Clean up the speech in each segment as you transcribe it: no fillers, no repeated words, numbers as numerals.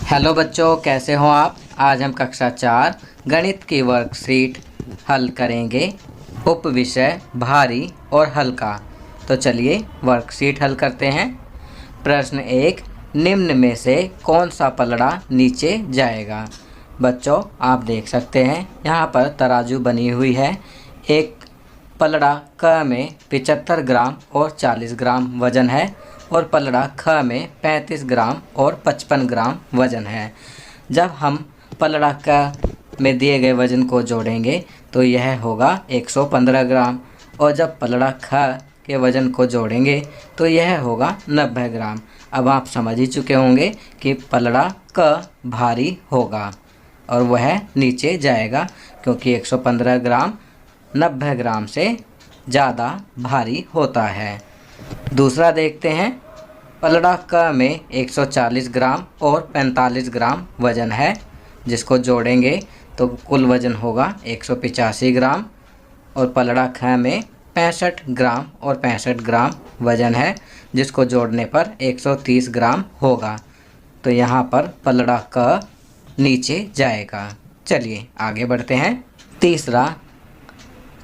Hello बच्चों, कैसे हो आप। आज हम कक्षा 4 गणित की वर्कशीट हल करेंगे। उप विषय भारी और हल्का। तो चलिए वर्कशीट हल करते हैं। प्रश्न 1, निम्न में से कौन सा पलड़ा नीचे जाएगा। बच्चों आप देख सकते हैं यहाँ पर तराजू बनी हुई है। एक पलड़ा क में 75 ग्राम और 40 ग्राम वजन है और पलड़ा ख में 35 ग्राम और 55 ग्राम वजन है। जब हम पलड़ा क में दिए गए वजन को जोड़ेंगे तो यह होगा 115 ग्राम और जब पलड़ा ख के वजन को जोड़ेंगे तो यह होगा 90 ग्राम। अब आप समझ ही चुके होंगे कि पलड़ा क भारी होगा और वह नीचे जाएगा क्योंकि 115 ग्राम 90 ग्राम से ज़्यादा भारी होता है। दूसरा देखते हैं। पलड़ा क में 140 ग्राम और 45 ग्राम वजन है, जिसको जोड़ेंगे तो कुल वजन होगा 185 ग्राम और पलड़ा ख में 65 ग्राम और 65 ग्राम वजन है, जिसको जोड़ने पर 130 ग्राम होगा। तो यहाँ पर पलड़ा क नीचे जाएगा। चलिए आगे बढ़ते हैं। तीसरा,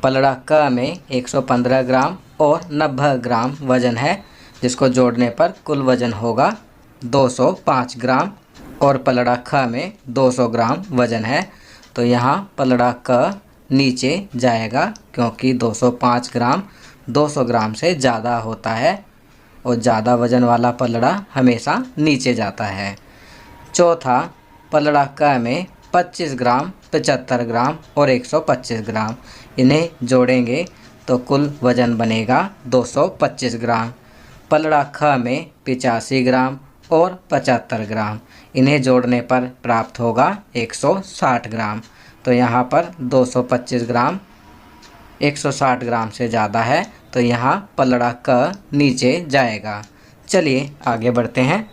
पलड़ा क में 115 ग्राम और 90 ग्राम वजन है, जिसको जोड़ने पर कुल वजन होगा 205 ग्राम और पलड़ा ख में 200 ग्राम वजन है। तो यहाँ पलड़ा क नीचे जाएगा क्योंकि 205 ग्राम 200 ग्राम से ज़्यादा होता है और ज़्यादा वजन वाला पलड़ा हमेशा नीचे जाता है। चौथा, पलड़ा क में 25 ग्राम 75 ग्राम और 125 ग्राम, इन्हें जोड़ेंगे तो कुल वजन बनेगा 225 ग्राम। पलड़ा ख में 85 ग्राम और 75 ग्राम, इन्हें जोड़ने पर प्राप्त होगा 160 ग्राम। तो यहाँ पर 225 ग्राम 160 ग्राम से ज़्यादा है, तो यहाँ पलड़ा क नीचे जाएगा। चलिए आगे बढ़ते हैं।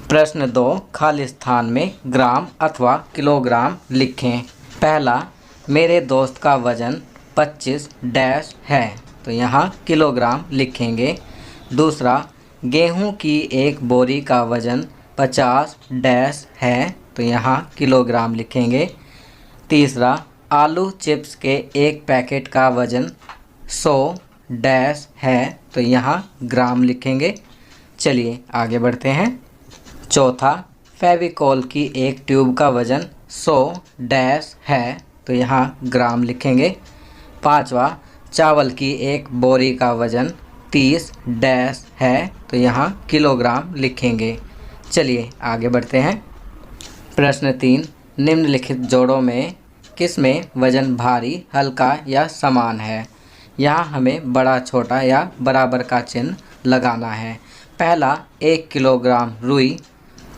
प्रश्न 2, खाली स्थान में ग्राम अथवा किलोग्राम लिखें। पहला, मेरे दोस्त का वजन 25 डैश है, तो यहाँ किलोग्राम लिखेंगे। दूसरा, गेहूं की एक बोरी का वजन 50 डैश है, तो यहाँ किलोग्राम लिखेंगे। तीसरा, आलू चिप्स के एक पैकेट का वजन 100 डैश है, तो यहाँ ग्राम लिखेंगे। चलिए आगे बढ़ते हैं। चौथा, फेविकॉल की एक ट्यूब का वजन 100 डैश है, तो यहाँ ग्राम लिखेंगे। पांचवा, चावल की एक बोरी का वजन 30 डैश है, तो यहाँ किलोग्राम लिखेंगे। चलिए आगे बढ़ते हैं। प्रश्न 3, निम्नलिखित जोड़ों में किसमें वजन भारी, हल्का या समान है। यहाँ हमें बड़ा, छोटा या बराबर का चिन्ह लगाना है। पहला, 1 किलोग्राम रुई,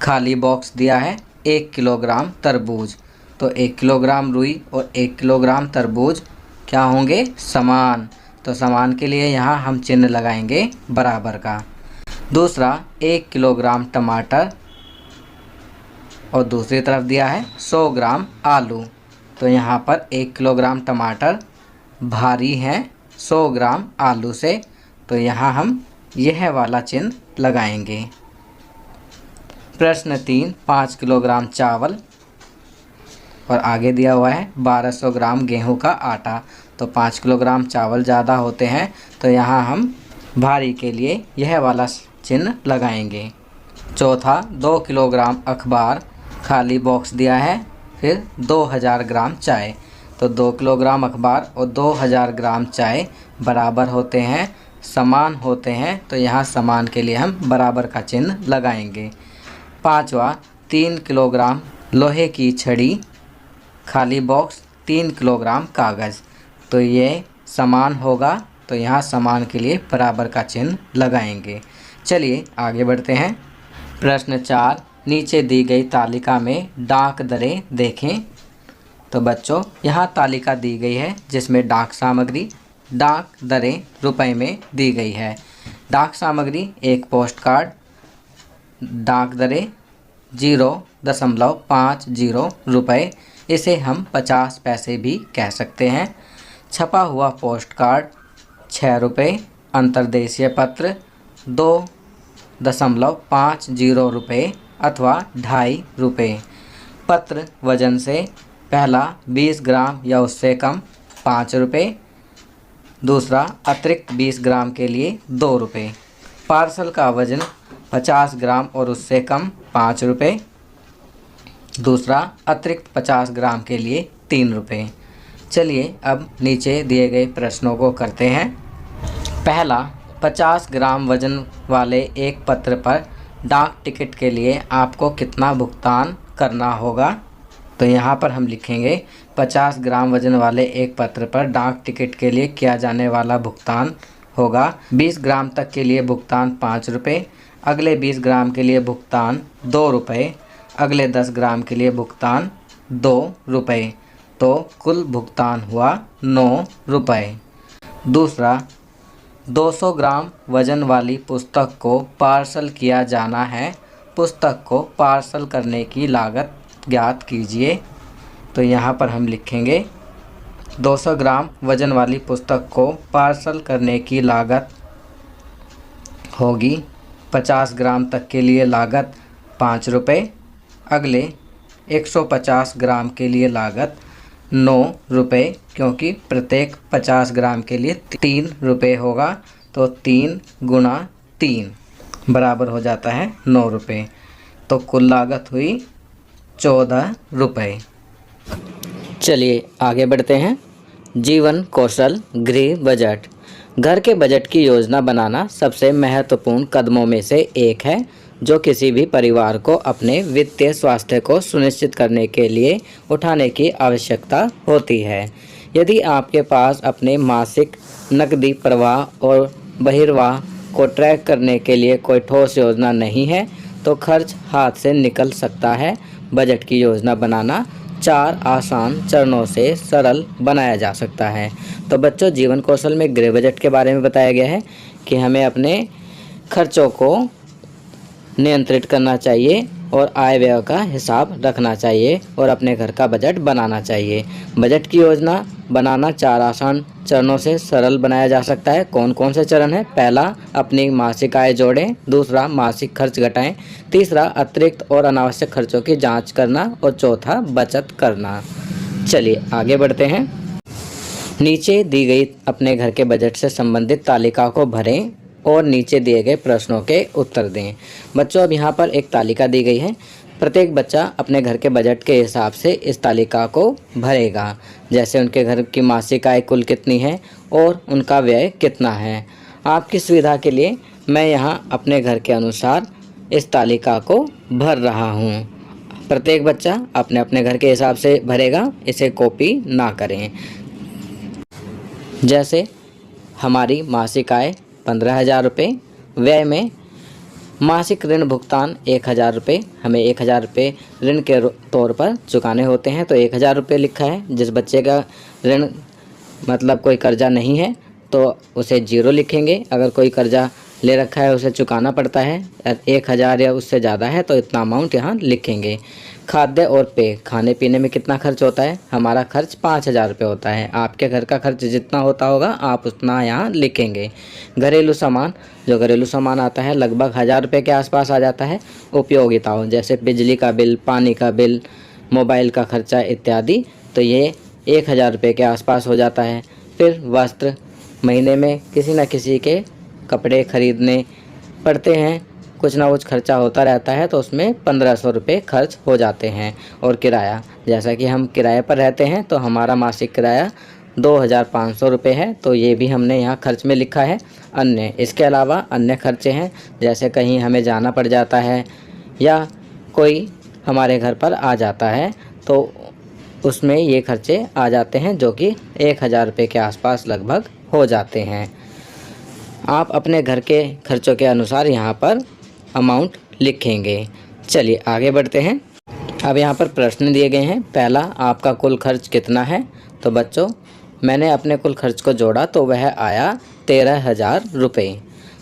खाली बॉक्स दिया है 1 किलोग्राम तरबूज, तो 1 किलोग्राम रुई और 1 किलोग्राम तरबूज क्या होंगे, समान। तो समान के लिए यहाँ हम चिन्ह लगाएंगे बराबर का। दूसरा, 1 किलोग्राम टमाटर और दूसरी तरफ दिया है 100 ग्राम आलू, तो यहाँ पर 1 किलोग्राम टमाटर भारी हैं 100 ग्राम आलू से, तो यहाँ हम यह वाला चिन्ह लगाएंगे। प्रश्न 3, 5 किलोग्राम चावल और आगे दिया हुआ है 1200 ग्राम गेहूं का आटा, तो 5 किलोग्राम चावल ज़्यादा होते हैं, तो यहाँ हम भारी के लिए यह वाला चिन्ह लगाएंगे। चौथा, 2 किलोग्राम अखबार, खाली बॉक्स दिया है, फिर 2000 ग्राम चाय, तो 2 किलोग्राम अखबार और 2000 ग्राम चाय बराबर होते हैं, समान होते हैं, तो यहाँ समान के लिए हम बराबर का चिन्ह लगाएंगे। पांचवा, 3 किलोग्राम लोहे की छड़ी, खाली बॉक्स 3 किलोग्राम कागज़, तो ये समान होगा, तो यहाँ समान के लिए बराबर का चिन्ह लगाएंगे। चलिए आगे बढ़ते हैं। प्रश्न 4, नीचे दी गई तालिका में डाक दरें देखें। तो बच्चों यहाँ तालिका दी गई है जिसमें डाक सामग्री, डाक दरें रुपए में दी गई है। डाक सामग्री एक पोस्ट कार्ड, डाक दरें 0.50 रुपये, इसे हम 50 पैसे भी कह सकते हैं। छपा हुआ पोस्ट कार्ड 6 रुपये, अंतर्देशीय पत्र 2.50 रुपये, अथवा 2.5 रुपये। पत्र वजन से पहला 20 ग्राम या उससे कम 5 रुपये, दूसरा अतिरिक्त 20 ग्राम के लिए 2 रुपये। पार्सल का वजन 50 ग्राम और उससे कम 5 रुपये, दूसरा अतिरिक्त 50 ग्राम के लिए 3 रुपये। चलिए अब नीचे दिए गए प्रश्नों को करते हैं। पहला, 50 ग्राम वजन वाले एक पत्र पर डाक टिकट के लिए आपको कितना भुगतान करना होगा? तो यहाँ पर हम लिखेंगे 50 ग्राम वजन वाले एक पत्र पर डाक टिकट के लिए किया जाने वाला भुगतान होगा 20 ग्राम तक के लिए भुगतान 5 रुपये, अगले 20 ग्राम के लिए भुगतान 2 रुपये, अगले 10 ग्राम के लिए भुगतान 2 रुपये। तो कुल भुगतान हुआ 9 रुपये। दूसरा, 200 ग्राम वजन वाली पुस्तक को पार्सल किया जाना है। पुस्तक को पार्सल करने की लागत ज्ञात कीजिए। तो यहाँ पर हम लिखेंगे 200 ग्राम वजन वाली पुस्तक को पार्सल करने की लागत होगी 50 ग्राम तक के लिए लागत 5 रुपये, अगले 150 ग्राम के लिए लागत 9 रुपये, क्योंकि प्रत्येक 50 ग्राम के लिए 3 रुपये होगा। तो 3 गुणा 3 बराबर हो जाता है 9 रुपये। तो कुल लागत हुई 14 रुपये। चलिए आगे बढ़ते हैं। जीवन कौशल गृह बजट। घर के बजट की योजना बनाना सबसे महत्वपूर्ण कदमों में से एक है, जो किसी भी परिवार को अपने वित्तीय स्वास्थ्य को सुनिश्चित करने के लिए उठाने की आवश्यकता होती है। यदि आपके पास अपने मासिक नकदी प्रवाह और बहिर्वाह को ट्रैक करने के लिए कोई ठोस योजना नहीं है, तो खर्च हाथ से निकल सकता है। बजट की योजना बनाना 4 आसान चरणों से सरल बनाया जा सकता है। तो बच्चों, जीवन कौशल में गृह बजट के बारे में बताया गया है कि हमें अपने खर्चों को नियंत्रित करना चाहिए और आय व्यय का हिसाब रखना चाहिए और अपने घर का बजट बनाना चाहिए। बजट की योजना बनाना 4 आसान चरणों से सरल बनाया जा सकता है। कौन कौन से चरण हैं? पहला, अपनी मासिक आय जोड़ें। दूसरा, मासिक खर्च घटाएं। तीसरा, अतिरिक्त और अनावश्यक खर्चों की जांच करना। और चौथा, बचत करना। चलिए आगे बढ़ते हैं। नीचे दी गई अपने घर के बजट से संबंधित तालिका को भरें और नीचे दिए गए प्रश्नों के उत्तर दें। बच्चों, अब यहाँ पर एक तालिका दी गई है। प्रत्येक बच्चा अपने घर के बजट के हिसाब से इस तालिका को भरेगा, जैसे उनके घर की मासिक आय कुल कितनी है और उनका व्यय कितना है। आपकी सुविधा के लिए मैं यहाँ अपने घर के अनुसार इस तालिका को भर रहा हूँ। प्रत्येक बच्चा अपने अपने घर के हिसाब से भरेगा, इसे कॉपी ना करें। जैसे हमारी मासिक आय 15,000 रुपये, व्यय में मासिक ऋण भुगतान 1,000 रुपये, हमें 1,000 रुपये ऋण के तौर पर चुकाने होते हैं, तो 1,000 रुपये लिखा है। जिस बच्चे का ऋण मतलब कोई कर्जा नहीं है तो उसे 0 लिखेंगे। अगर कोई कर्जा ले रखा है उसे चुकाना पड़ता है, 1,000 या उससे ज़्यादा है तो इतना अमाउंट यहाँ लिखेंगे। खाद्य और पेय, खाने पीने में कितना खर्च होता है? हमारा खर्च 5,000 रुपये होता है। आपके घर का खर्च जितना होता होगा आप उतना यहाँ लिखेंगे। घरेलू सामान, जो घरेलू सामान आता है लगभग 1,000 रुपये के आसपास आ जाता है। उपयोगिताओं, जैसे बिजली का बिल, पानी का बिल, मोबाइल का खर्चा इत्यादि, तो ये 1,000 रुपये के आसपास हो जाता है। फिर वस्त्र, महीने में किसी न किसी के कपड़े खरीदने पड़ते हैं, कुछ ना कुछ खर्चा होता रहता है, तो उसमें 1,500 रुपये खर्च हो जाते हैं। और किराया, जैसा कि हम किराए पर रहते हैं तो हमारा मासिक किराया 2,500 रुपये है, तो ये भी हमने यहाँ खर्च में लिखा है। अन्य, इसके अलावा अन्य खर्चे हैं, जैसे कहीं हमें जाना पड़ जाता है या कोई हमारे घर पर आ जाता है तो उसमें ये खर्चे आ जाते हैं, जो कि 1,000 रुपये के आसपास लगभग हो जाते हैं। आप अपने घर के खर्चों के अनुसार यहाँ पर अमाउंट लिखेंगे। चलिए आगे बढ़ते हैं। अब यहाँ पर प्रश्न दिए गए हैं। पहला, आपका कुल खर्च कितना है? तो बच्चों, मैंने अपने कुल खर्च को जोड़ा तो वह आया 13,000 रुपये।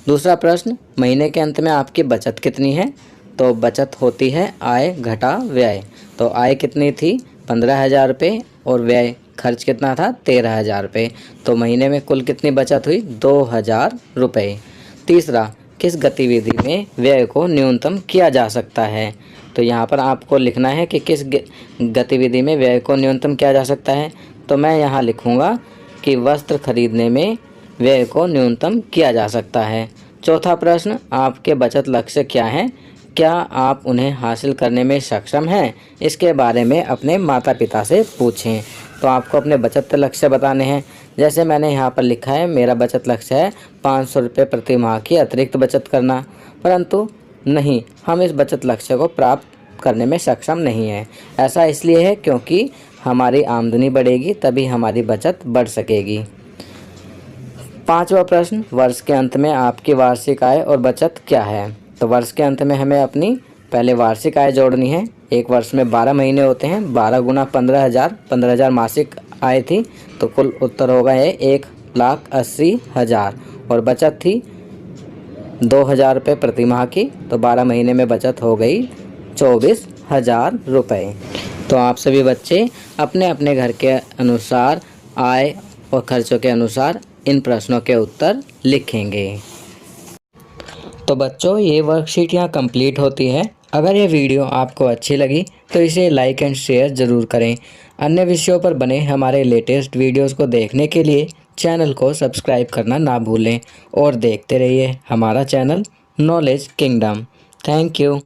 दूसरा प्रश्न, महीने के अंत में आपकी बचत कितनी है? तो बचत होती है आय घटा व्यय। तो आय कितनी थी? 15,000 रुपये और व्यय खर्च कितना था? 13,000 रुपये। तो महीने में कुल कितनी बचत हुई? 2,000 रुपये। तीसरा, किस गतिविधि में व्यय को न्यूनतम किया जा सकता है। तो यहाँ पर आपको लिखना है कि किस गतिविधि में व्यय को न्यूनतम किया जा सकता है। तो मैं यहाँ लिखूँगा कि वस्त्र खरीदने में व्यय को न्यूनतम किया जा सकता है। चौथा प्रश्न, आपके बचत लक्ष्य क्या हैं? क्या आप उन्हें हासिल करने में सक्षम हैं? इसके बारे में अपने माता पिता से पूछें। तो आपको अपने बचत लक्ष्य बताने हैं। जैसे मैंने यहाँ पर लिखा है, मेरा बचत लक्ष्य है 500 रुपये प्रति माह की अतिरिक्त बचत करना, परंतु नहीं, हम इस बचत लक्ष्य को प्राप्त करने में सक्षम नहीं हैं। ऐसा इसलिए है क्योंकि हमारी आमदनी बढ़ेगी तभी हमारी बचत बढ़ सकेगी। पांचवा प्रश्न, वर्ष के अंत में आपकी वार्षिक आय और बचत क्या है? तो वर्ष के अंत में हमें अपनी पहले वार्षिक आय जोड़नी है। एक वर्ष में 12 महीने होते हैं, 12 गुना 15,000, 15,000 मासिक आय थी, तो कुल उत्तर होगा है 1,80,000 और बचत थी 2,000 रुपये प्रति माह की, तो 12 महीने में बचत हो गई 24,000 रुपये। तो आप सभी बच्चे अपने अपने घर के अनुसार आय और खर्चों के अनुसार इन प्रश्नों के उत्तर लिखेंगे। तो बच्चों, ये वर्कशीट यहाँ कंप्लीट होती है। अगर ये वीडियो आपको अच्छी लगी तो इसे लाइक एंड शेयर ज़रूर करें। अन्य विषयों पर बने हमारे लेटेस्ट वीडियोस को देखने के लिए चैनल को सब्सक्राइब करना ना भूलें और देखते रहिए हमारा channel knowledge kingdom. Thank you.